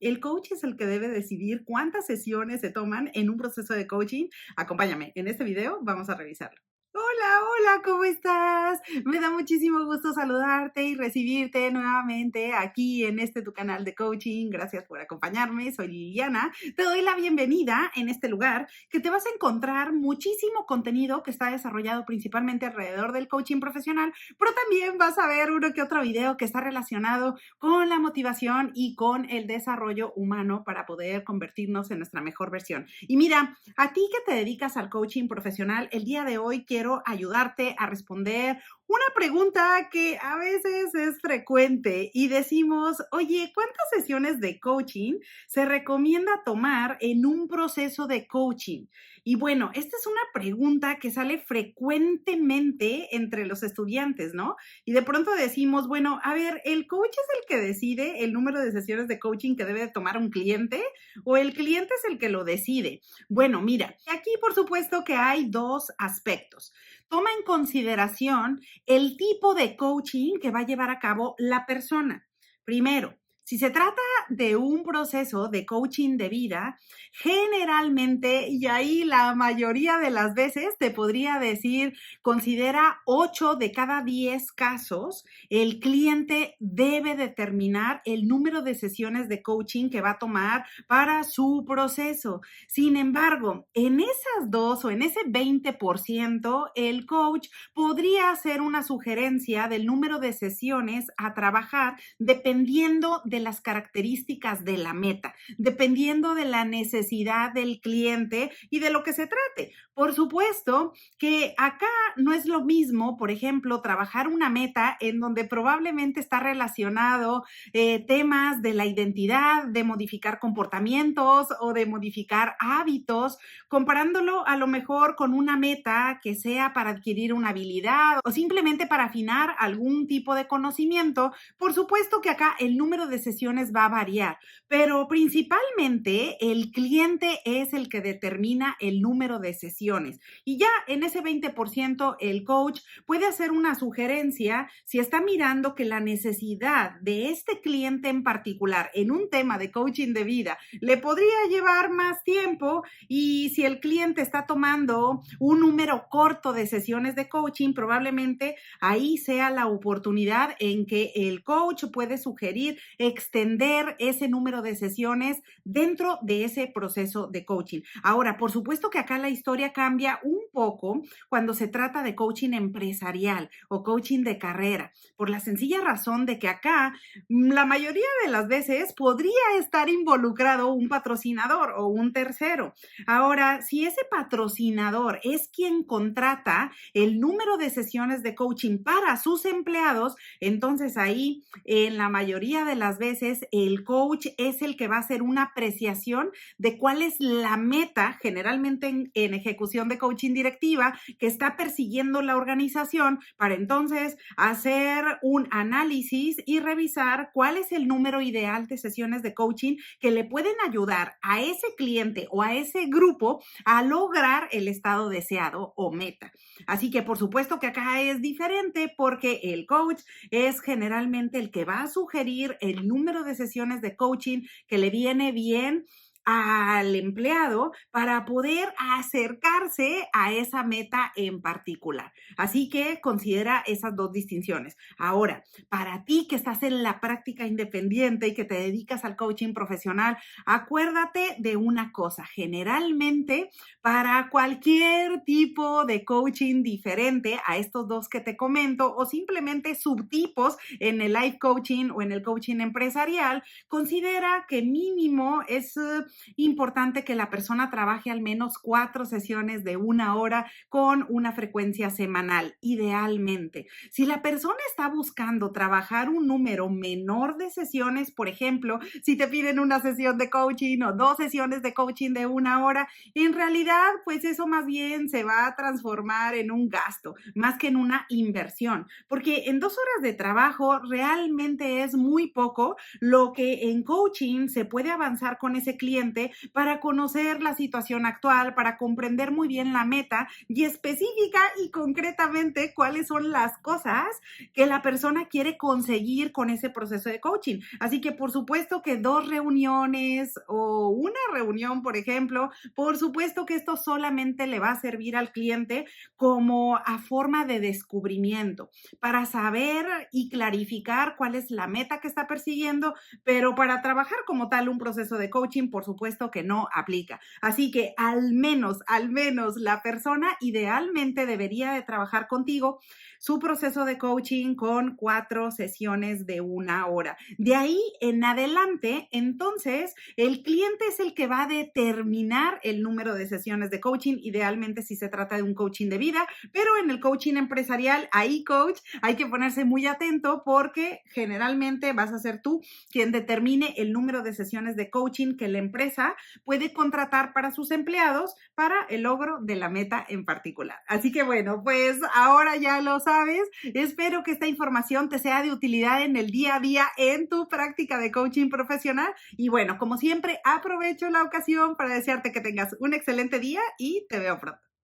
El coach es el que debe decidir cuántas sesiones se toman en un proceso de coaching. Acompáñame, en este video vamos a revisarlo. Hola, hola, ¿cómo estás? Me da muchísimo gusto saludarte y recibirte nuevamente aquí en este tu canal de coaching. Gracias por acompañarme. Soy Liliana. Te doy la bienvenida en este lugar que te vas a encontrar muchísimo contenido que está desarrollado principalmente alrededor del coaching profesional, pero también vas a ver uno que otro video que está relacionado con la motivación y con el desarrollo humano para poder convertirnos en nuestra mejor versión. Y mira, a ti que te dedicas al coaching profesional, el día de hoy quiero ayudarte a responder una pregunta que a veces es frecuente y decimos, oye, ¿cuántas sesiones de coaching se recomienda tomar en un proceso de coaching? Y bueno, esta es una pregunta que sale frecuentemente entre los estudiantes, ¿no? Y de pronto decimos, bueno, a ver, ¿el coach es el que decide el número de sesiones de coaching que debe de tomar un cliente o el cliente es el que lo decide? Bueno, mira, aquí por supuesto que hay dos aspectos. Toma en consideración el tipo de coaching que va a llevar a cabo la persona. Primero, si se trata de un proceso de coaching de vida, generalmente, y ahí la mayoría de las veces te podría decir, considera 8 de cada 10 casos, el cliente debe determinar el número de sesiones de coaching que va a tomar para su proceso. Sin embargo, en esas dos o en ese 20%, el coach podría hacer una sugerencia del número de sesiones a trabajar dependiendo de las características de la meta, dependiendo de la necesidad del cliente y de lo que se trate. Por supuesto que acá no es lo mismo, por ejemplo, trabajar una meta en donde probablemente está relacionado temas de la identidad, de modificar comportamientos o de modificar hábitos, comparándolo a lo mejor con una meta que sea para adquirir una habilidad o simplemente para afinar algún tipo de conocimiento. Por supuesto que acá el número de sesiones va a variar, pero principalmente el cliente es el que determina el número de sesiones. Y ya en ese 20% el coach puede hacer una sugerencia si está mirando que la necesidad de este cliente en particular en un tema de coaching de vida le podría llevar más tiempo y si el cliente está tomando un número corto de sesiones de coaching, probablemente ahí sea la oportunidad en que el coach puede sugerir extender ese número de sesiones dentro de ese proceso de coaching. Ahora, por supuesto que acá la historia cambia un poco cuando se trata de coaching empresarial o coaching de carrera, por la sencilla razón de que acá la mayoría de las veces podría estar involucrado un patrocinador o un tercero. Ahora, si ese patrocinador es quien contrata el número de sesiones de coaching para sus empleados, entonces ahí en la mayoría de las veces el coach es el que va a hacer una apreciación de cuál es la meta, generalmente en ejecución de coaching directiva, que está persiguiendo la organización para entonces hacer un análisis y revisar cuál es el número ideal de sesiones de coaching que le pueden ayudar a ese cliente o a ese grupo a lograr el estado deseado o meta. Así que por supuesto que acá es diferente porque el coach es generalmente el que va a sugerir el número de sesiones de coaching que le viene bien al empleado para poder acercarse a esa meta en particular. Así que considera esas dos distinciones. Ahora, para ti que estás en la práctica independiente y que te dedicas al coaching profesional, acuérdate de una cosa. Generalmente, para cualquier tipo de coaching diferente a estos dos que te comento o simplemente subtipos en el life coaching o en el coaching empresarial, considera que mínimo es importante que la persona trabaje al menos 4 sesiones de 1 hora con una frecuencia semanal, idealmente. Si la persona está buscando trabajar un número menor de sesiones, por ejemplo, si te piden una sesión de coaching o 2 sesiones de coaching de 1 hora, en realidad, pues eso más bien se va a transformar en un gasto, más que en una inversión, porque en 2 horas de trabajo realmente es muy poco lo que en coaching se puede avanzar con ese cliente cliente para conocer la situación actual, para comprender muy bien la meta y específica y concretamente cuáles son las cosas que la persona quiere conseguir con ese proceso de coaching. Así que por supuesto que 2 reuniones o una reunión, por ejemplo, por supuesto que esto solamente le va a servir al cliente como a forma de descubrimiento, para saber y clarificar cuál es la meta que está persiguiendo, pero para trabajar como tal un proceso de coaching, por supuesto que no aplica. Así que al menos la persona idealmente debería de trabajar contigo su proceso de coaching con 4 sesiones de 1 hora. De ahí en adelante, entonces, el cliente es el que va a determinar el número de sesiones de coaching, idealmente si se trata de un coaching de vida, pero en el coaching empresarial, ahí coach, hay que ponerse muy atento porque generalmente vas a ser tú quien determine el número de sesiones de coaching que la empresa puede contratar para sus empleados para el logro de la meta en particular. Así que bueno, pues ahora ya lo sabes. Espero que esta información te sea de utilidad en el día a día en tu práctica de coaching profesional. Y bueno, como siempre, aprovecho la ocasión para desearte que tengas un excelente día y te veo pronto.